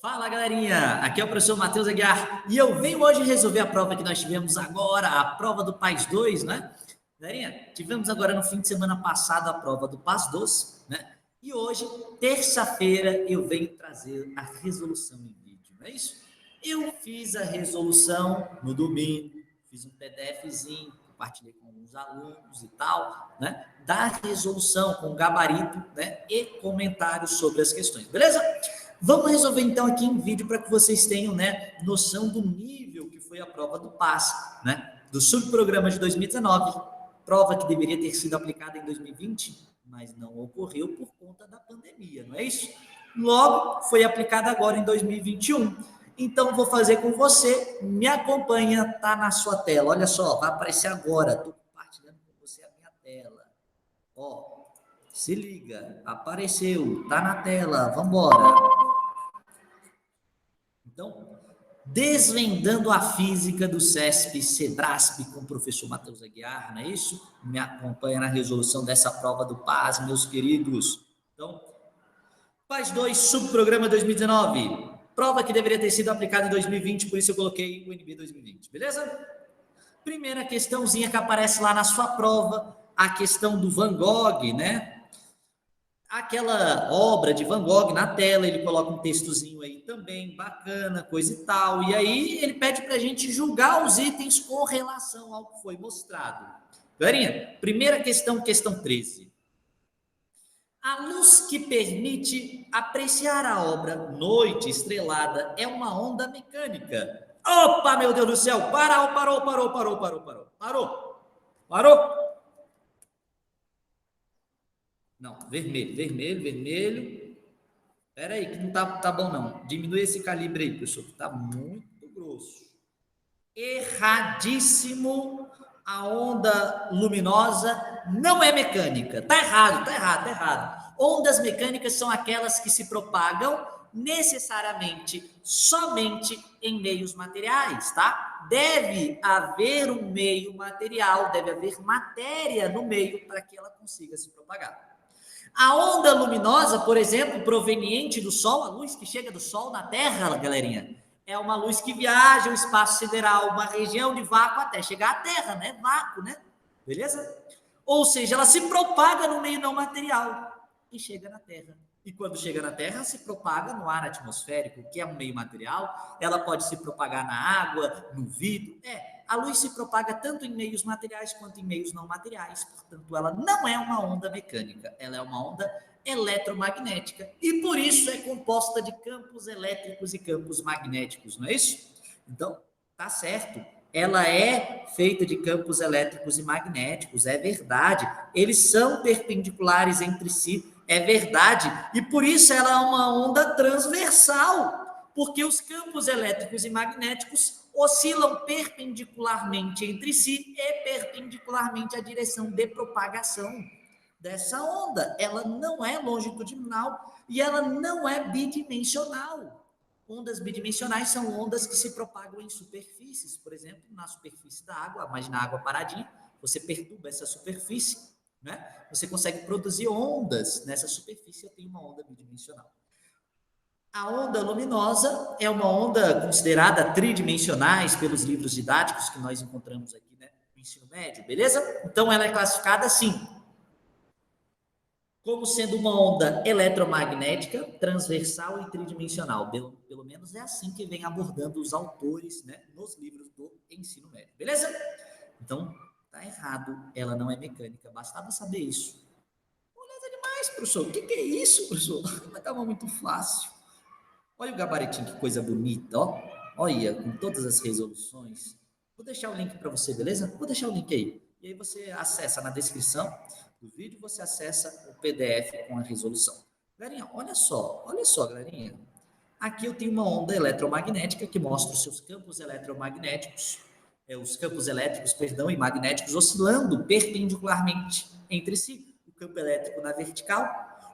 Fala, galerinha! Aqui é o professor Matheus Aguiar e eu venho hoje resolver a prova que nós tivemos agora, a prova do PAS 2, né? Galerinha, tivemos agora no fim de semana passado a prova do PAS 2, né? E hoje, terça-feira, eu venho trazer a resolução em vídeo, não é isso? Eu fiz a resolução no domingo, fiz um PDFzinho, compartilhei com alguns alunos e tal, né? Da resolução com gabarito, né? E comentários sobre as questões, beleza? Vamos resolver então aqui em vídeo para que vocês tenham, né, noção do nível que foi a prova do PAS, né, do subprograma de 2019, prova que deveria ter sido aplicada em 2020, mas não ocorreu por conta da pandemia, não é isso? Logo, foi aplicada agora em 2021. Então, vou fazer com você, me acompanha, tá na sua tela, olha só, vai aparecer agora, estou compartilhando com você a minha tela, ó, se liga, apareceu, tá na tela, vamos embora. Então, desvendando a física do CESP Cedrasp com o professor Matheus Aguiar, não é isso? Me acompanha na resolução dessa prova do PAS, meus queridos. Então, PAS 2, subprograma 2019. Prova que deveria ter sido aplicada em 2020, por isso eu coloquei o NB 2020, beleza? Primeira questãozinha que aparece lá na sua prova, a questão do Van Gogh, né? Aquela obra de Van Gogh na tela, ele coloca um textozinho aí também, bacana, coisa e tal. E aí ele pede para a gente julgar os itens com relação ao que foi mostrado. Galerinha, primeira questão, questão 13. A luz que permite apreciar a obra Noite Estrelada é uma onda mecânica. Opa, meu Deus do céu! Parou! Não, vermelho. Espera aí, que não tá bom não. Diminui esse calibre aí, professor, que tá muito grosso. Erradíssimo. A onda luminosa não é mecânica. Tá errado. Ondas mecânicas são aquelas que se propagam necessariamente somente em meios materiais, tá? Deve haver um meio material, deve haver matéria no meio para que ela consiga se propagar. A onda luminosa, por exemplo, proveniente do Sol, a luz que chega do Sol na Terra, galerinha, é uma luz que viaja o espaço sideral, uma região de vácuo até chegar à Terra, né? Vácuo, né? Beleza? Ou seja, ela se propaga no meio não material e chega na Terra. E quando chega na Terra, se propaga no ar atmosférico, que é um meio material. Ela pode se propagar na água, no vidro. A luz se propaga tanto em meios materiais quanto em meios não materiais. Portanto, ela não é uma onda mecânica, ela é uma onda eletromagnética. E por isso é composta de campos elétricos e campos magnéticos, não é isso? Então, tá certo. Ela é feita de campos elétricos e magnéticos, é verdade. Eles são perpendiculares entre si, é verdade. E por isso ela é uma onda transversal, porque os campos elétricos e magnéticos oscilam perpendicularmente entre si e perpendicularmente à direção de propagação dessa onda. Ela não é longitudinal e ela não é bidimensional. Ondas bidimensionais são ondas que se propagam em superfícies, por exemplo, na superfície da água. Imagina a água paradinha, você perturba essa superfície, né? Você consegue produzir ondas nessa superfície. Eu tenho uma onda bidimensional. A onda luminosa é uma onda considerada tridimensionais pelos livros didáticos que nós encontramos aqui, né, no ensino médio, beleza? Então ela é classificada assim, como sendo uma onda eletromagnética, transversal e tridimensional. Pelo menos é assim que vem abordando os autores, né, nos livros do ensino médio, beleza? Então, tá errado, ela não é mecânica, bastava saber isso. Moleza demais, professor. O que é isso, professor? Estava muito fácil. Olha o gabaritinho, que coisa bonita, ó. Olha, com todas as resoluções. Vou deixar o link para você, beleza? Vou deixar o link aí. E aí você acessa na descrição do vídeo, você acessa o PDF com a resolução. Galerinha, olha só, galerinha. Aqui eu tenho uma onda eletromagnética que mostra os seus campos eletromagnéticos, os campos elétricos, perdão, e magnéticos oscilando perpendicularmente entre si. O campo elétrico na vertical,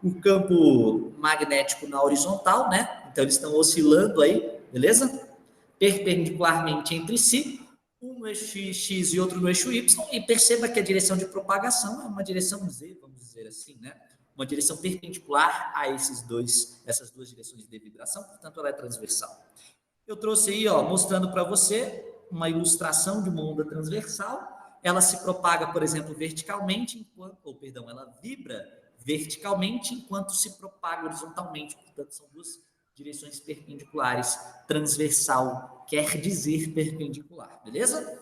o campo magnético na horizontal, né? Então eles estão oscilando aí, beleza? Perpendicularmente entre si, um no eixo X e outro no eixo Y, e perceba que a direção de propagação é uma direção Z, vamos dizer assim, né? uma direção perpendicular a essas duas direções de vibração, portanto, ela é transversal. Eu trouxe aí, ó, mostrando para você uma ilustração de uma onda transversal. Ela se propaga, por exemplo, verticalmente, ela vibra verticalmente enquanto se propaga horizontalmente. Portanto, são duas direções perpendiculares. Transversal quer dizer perpendicular, beleza?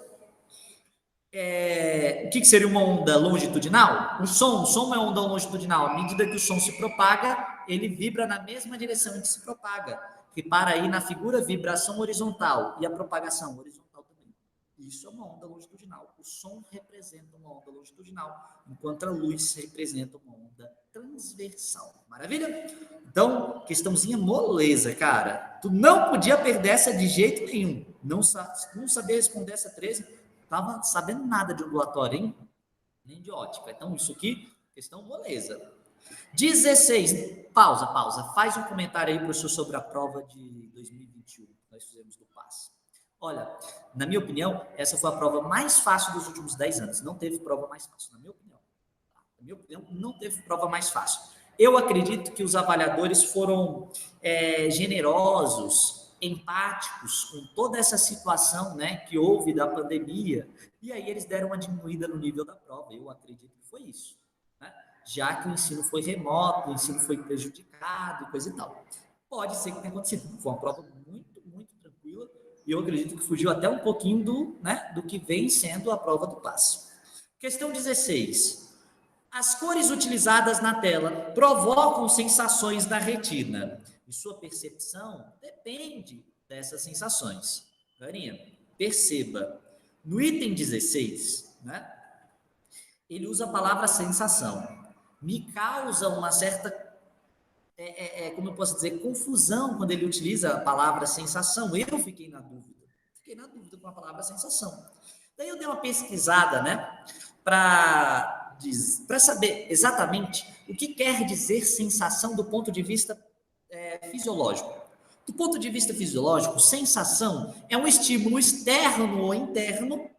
O que seria uma onda longitudinal? O som é uma onda longitudinal. À medida que o som se propaga, ele vibra na mesma direção em que se propaga. Repara aí na figura, vibração horizontal e a propagação horizontal também. Isso é uma onda longitudinal. O som representa uma onda longitudinal, enquanto a luz representa uma onda transversal. Maravilha? Então, questãozinha moleza, cara. Tu não podia perder essa de jeito nenhum. Não saber responder essa 13. Estava sabendo nada de ondulatório, hein? Nem de ótica. Então, isso aqui, questão moleza. 16. Pausa. Faz um comentário aí, professor, sobre a prova de 2021 que nós fizemos do PAS. Olha, na minha opinião, essa foi a prova mais fácil dos últimos 10 anos. Não teve prova mais fácil, na minha opinião. Na minha opinião, não teve prova mais fácil. Eu acredito que os avaliadores foram generosos, empáticos com toda essa situação, né, que houve da pandemia, e aí eles deram uma diminuída no nível da prova. Eu acredito que foi isso, né? Já que o ensino foi remoto, o ensino foi prejudicado e coisa e tal. Pode ser que tenha acontecido. Foi uma prova muito, muito tranquila, e eu acredito que fugiu até um pouquinho do que vem sendo a prova do PAS. Questão 16. As cores utilizadas na tela provocam sensações na retina. E sua percepção depende dessas sensações. Carinha, perceba, no item 16, né, ele usa a palavra sensação. Me causa uma certa, como eu posso dizer, confusão quando ele utiliza a palavra sensação. Eu fiquei na dúvida com a palavra sensação. Daí eu dei uma pesquisada, né, para saber exatamente o que quer dizer sensação do ponto de vista fisiológico. Do ponto de vista fisiológico, sensação é um estímulo externo ou interno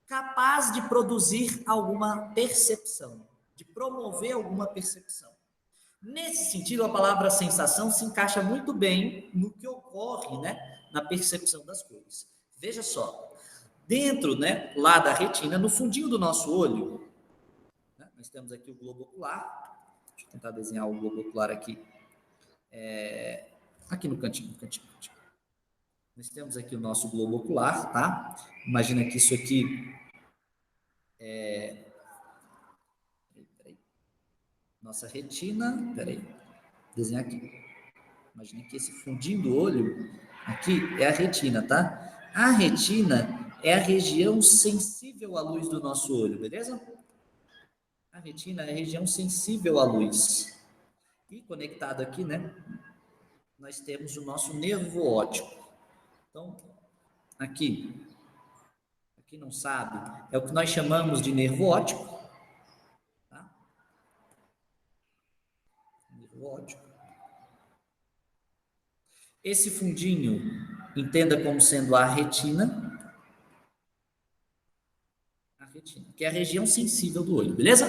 capaz de produzir alguma percepção, de promover alguma percepção. Nesse sentido, a palavra sensação se encaixa muito bem no que ocorre, né, na percepção das cores. Veja só, dentro, né, lá da retina, no fundinho do nosso olho, né, nós temos aqui o globo ocular. Deixa eu tentar desenhar o globo ocular aqui. Aqui no cantinho. Nós temos aqui o nosso globo ocular, tá? Imagina que isso aqui Peraí. Nossa retina, desenhar aqui. Imagina que esse fundinho do olho aqui é a retina, tá? A retina é a região sensível à luz do nosso olho, beleza? A retina é a região sensível à luz. E conectado aqui, né, nós temos o nosso nervo óptico. Então, aqui não sabe, é o que nós chamamos de nervo óptico. Tá? Nervo óptico. Esse fundinho, entenda como sendo a retina, que é a região sensível do olho, beleza?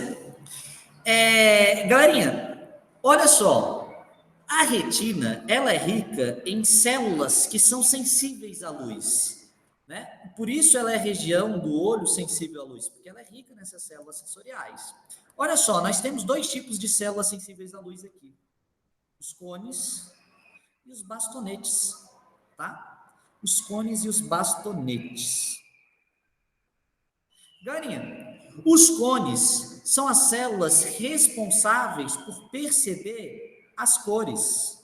Galerinha, olha só, a retina, ela é rica em células que são sensíveis à luz, né? Por isso ela é a região do olho sensível à luz, porque ela é rica nessas células sensoriais. Olha só, nós temos dois tipos de células sensíveis à luz aqui. Os cones e os bastonetes, tá? Os cones e os bastonetes. Galerinha, os cones são as células responsáveis por perceber as cores.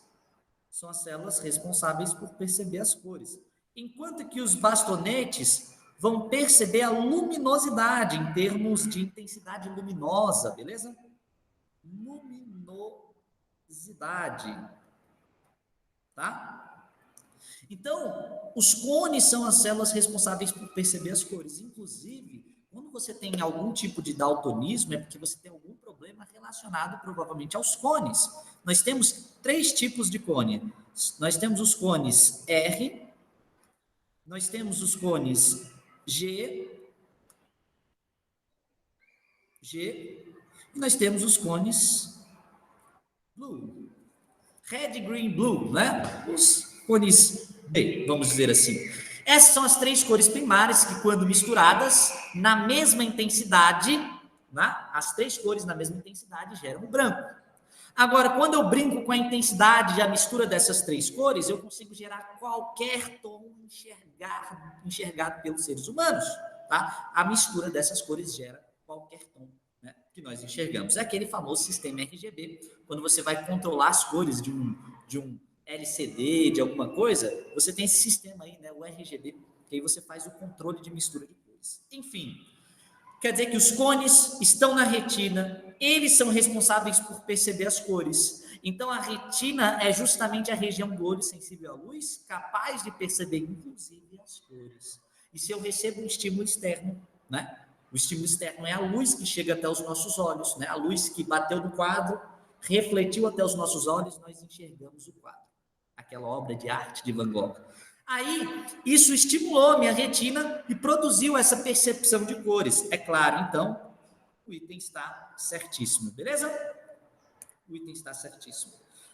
São as células responsáveis por perceber as cores. Enquanto que os bastonetes vão perceber a luminosidade em termos de intensidade luminosa, beleza? Luminosidade. Tá? Então, os cones são as células responsáveis por perceber as cores. Inclusive, quando você tem algum tipo de daltonismo, é porque você tem algum problema relacionado provavelmente aos cones. Nós temos 3 tipos de cone. Nós temos os cones R, nós temos os cones G, e nós temos os cones blue. Red, green, blue, né? Os cores B, vamos dizer assim. Essas são as três cores primárias que, quando misturadas na mesma intensidade, né? As três cores na mesma intensidade geram o branco. Agora, quando eu brinco com a intensidade e a mistura dessas três cores, eu consigo gerar qualquer tom enxergado pelos seres humanos. Tá? A mistura dessas cores gera qualquer tom, né, que nós enxergamos. É aquele famoso sistema RGB. Quando você vai controlar as cores de um LCD, de alguma coisa, você tem esse sistema aí, né, o RGB, que aí você faz o controle de mistura de cores. Enfim, quer dizer que os cones estão na retina, eles são responsáveis por perceber as cores. Então, a retina é justamente a região do olho sensível à luz, capaz de perceber, inclusive, as cores. E se eu recebo um estímulo externo, né? O estímulo externo é a luz que chega até os nossos olhos, né? A luz que bateu no quadro, refletiu até os nossos olhos, nós enxergamos o quadro. Aquela obra de arte de Van Gogh. Aí, isso estimulou a minha retina e produziu essa percepção de cores. É claro, então, o item está certíssimo, beleza? O item está certíssimo.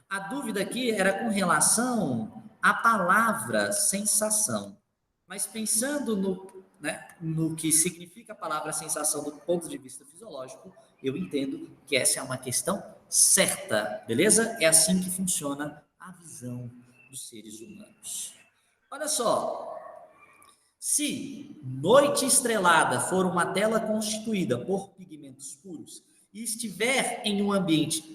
A dúvida aqui era com relação à palavra sensação. Mas pensando no que significa a palavra sensação do ponto de vista fisiológico, eu entendo que essa é uma questão certa, beleza? É assim que funciona a visão dos seres humanos. Olha só, se noite estrelada for uma tela constituída por pigmentos puros e estiver em um ambiente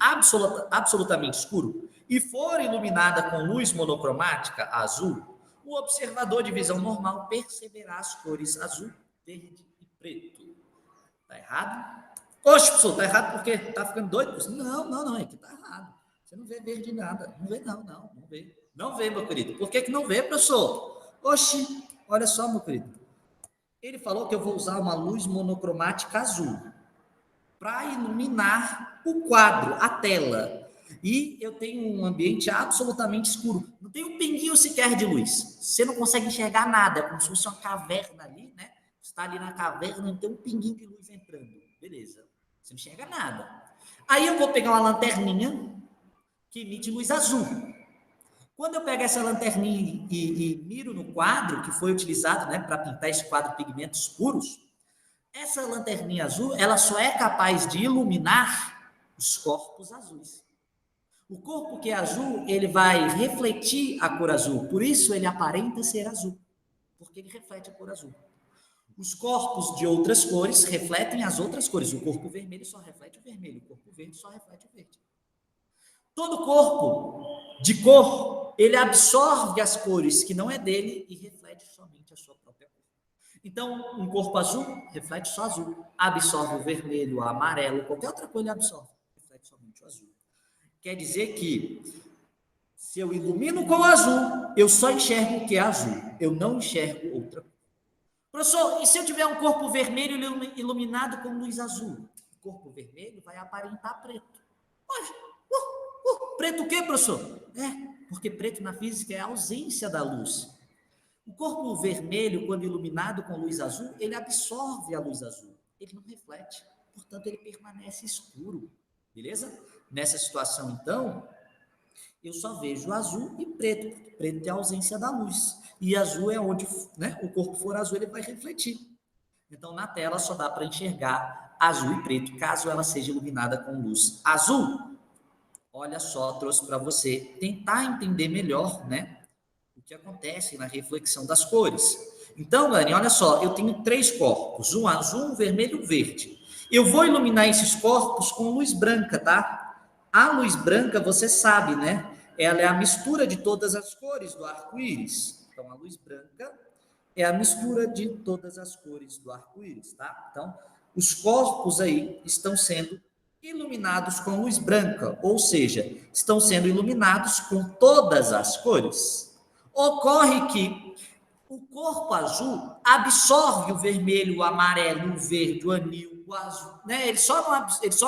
absolutamente escuro e for iluminada com luz monocromática azul, o observador de visão normal perceberá as cores azul, verde e preto. Tá errado? Oxe, professor, tá errado porque tá ficando doido? Não, é que tá errado. Você não vê verde nada. Não vê, não vê. Não vê, meu querido. Por que não vê, professor? Oxe, olha só, meu querido. Ele falou que eu vou usar uma luz monocromática azul para iluminar o quadro, a tela. E eu tenho um ambiente absolutamente escuro. Não tem um pinguinho sequer de luz. Você não consegue enxergar nada. É como se fosse uma caverna ali, né? Você está ali na caverna, não tem um pinguinho de luz entrando. Beleza. Você não enxerga nada. Aí eu vou pegar uma lanterninha que emite luz azul. Quando eu pego essa lanterninha e miro no quadro que foi utilizado, né, para pintar esse quadro de pigmentos puros, essa lanterninha azul, ela só é capaz de iluminar os corpos azuis. O corpo que é azul, ele vai refletir a cor azul, por isso ele aparenta ser azul, porque ele reflete a cor azul. Os corpos de outras cores refletem as outras cores. O corpo vermelho só reflete o vermelho, o corpo verde só reflete o verde. Todo corpo de cor, ele absorve as cores que não é dele e reflete somente a sua própria cor. Então, um corpo azul reflete só azul, absorve o vermelho, o amarelo, qualquer outra cor ele absorve, reflete somente o azul. Quer dizer que, se eu ilumino com o azul, eu só enxergo o que é azul, eu não enxergo outra cor. Professor, e se eu tiver um corpo vermelho iluminado com luz azul? O corpo vermelho vai aparentar preto. Preto o quê, professor? Porque preto na física é a ausência da luz. O corpo vermelho, quando iluminado com luz azul, ele absorve a luz azul. Ele não reflete. Portanto, ele permanece escuro. Beleza? Nessa situação, então, eu só vejo azul e preto. Porque preto é a ausência da luz. E azul é onde, né, o corpo for azul, ele vai refletir. Então, na tela, só dá para enxergar azul e preto, caso ela seja iluminada com luz azul. Olha só, trouxe para você tentar entender melhor, né, o que acontece na reflexão das cores. Então, Dani, olha só, eu tenho 3 corpos, um azul, um vermelho e um verde. Eu vou iluminar esses corpos com luz branca, tá? A luz branca, você sabe, né? Ela é a mistura de todas as cores do arco-íris. Então, a luz branca é a mistura de todas as cores do arco-íris, tá? Então, os corpos aí estão sendo iluminados com luz branca, ou seja, estão sendo iluminados com todas as cores. Ocorre que o corpo azul absorve o vermelho, o amarelo, o verde, o anil, o azul, né? Ele só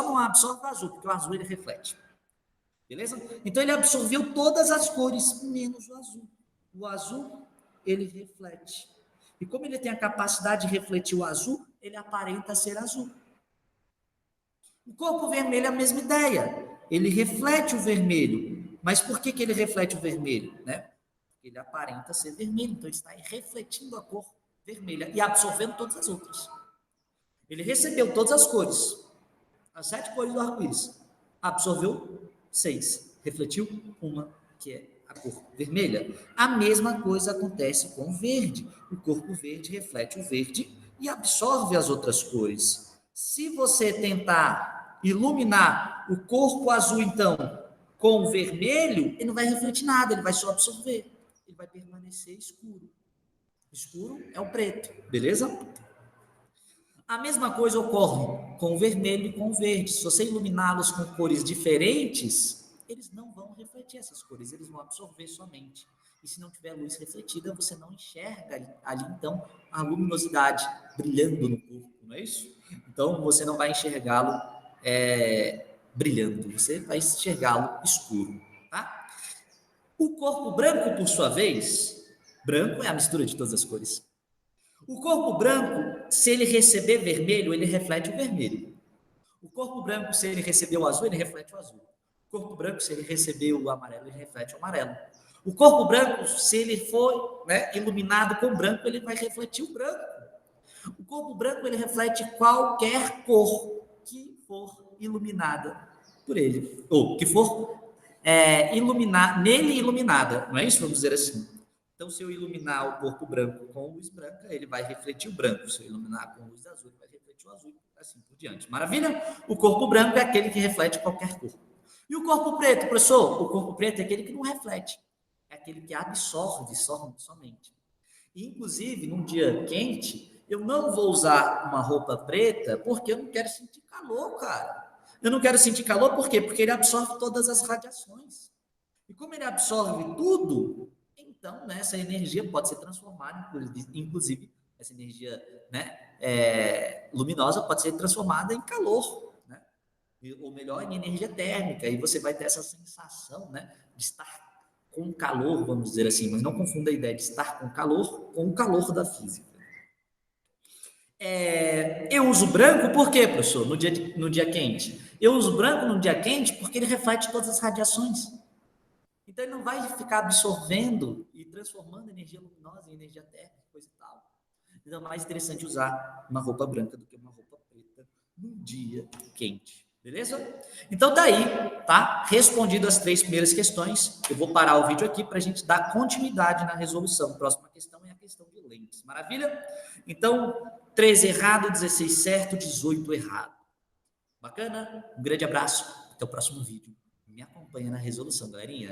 não absorve o azul, porque o azul ele reflete. Beleza? Então ele absorveu todas as cores, menos o azul. O azul, ele reflete. E como ele tem a capacidade de refletir o azul, ele aparenta ser azul. O corpo vermelho é a mesma ideia. ele reflete o vermelho. Mas por que ele reflete o vermelho? Né? Ele aparenta ser vermelho, então ele está refletindo a cor vermelha e absorvendo todas as outras. Ele recebeu todas as cores, as 7 cores do arco-íris, absorveu 6, refletiu uma, que é a cor vermelha. A mesma coisa acontece com o verde. O corpo verde reflete o verde e absorve as outras cores. Se você tentar iluminar o corpo azul, então, com o vermelho, ele não vai refletir nada, ele vai só absorver. Ele vai permanecer escuro. Escuro é o preto, beleza? A mesma coisa ocorre com o vermelho e com o verde. Se você iluminá-los com cores diferentes, eles não vão refletir essas cores, eles vão absorver somente. E se não tiver luz refletida, você não enxerga ali então, a luminosidade brilhando no corpo, não é isso? Então, você não vai enxergá-lo brilhando, você vai enxergá-lo escuro, tá? O corpo branco, por sua vez, branco é a mistura de todas as cores. O corpo branco, se ele receber vermelho, ele reflete o vermelho. O corpo branco, se ele receber o azul, ele reflete o azul. O corpo branco, se ele receber o amarelo, ele reflete o amarelo. O corpo branco, se ele for iluminado com branco, ele vai refletir o branco. O corpo branco, ele reflete qualquer cor que for iluminada por ele, ou que for nele iluminada, não é isso? Vamos dizer assim. Então, se eu iluminar o corpo branco com luz branca, ele vai refletir o branco. Se eu iluminar com luz azul, ele vai refletir o azul, assim por diante. Maravilha? O corpo branco é aquele que reflete qualquer cor. E o corpo preto, professor? O corpo preto é aquele que não reflete. É aquele que absorve somente. E, inclusive, num dia quente, eu não vou usar uma roupa preta porque eu não quero sentir calor, cara. Eu não quero sentir calor por quê? Porque ele absorve todas as radiações. E como ele absorve tudo, então, essa energia pode ser transformada, inclusive, essa energia luminosa pode ser transformada em calor, né? Ou melhor, em energia térmica, e você vai ter essa sensação de estar com calor, vamos dizer assim, mas não confunda a ideia de estar com o calor da física. Eu uso branco por quê, professor? No dia quente. Eu uso branco no dia quente porque ele reflete todas as radiações. Então, ele não vai ficar absorvendo e transformando energia luminosa em energia térmica, coisa e tal. Então, é mais interessante usar uma roupa branca do que uma roupa preta num dia quente. Beleza? Então, tá aí, tá? Respondido as 3 primeiras questões. Eu vou parar o vídeo aqui para a gente dar continuidade na resolução. A próxima questão é a questão de lentes. Maravilha? Então, 13 errado, 16 certo, 18 errado. Bacana? Um grande abraço. Até o próximo vídeo. Me acompanha na resolução, galerinha.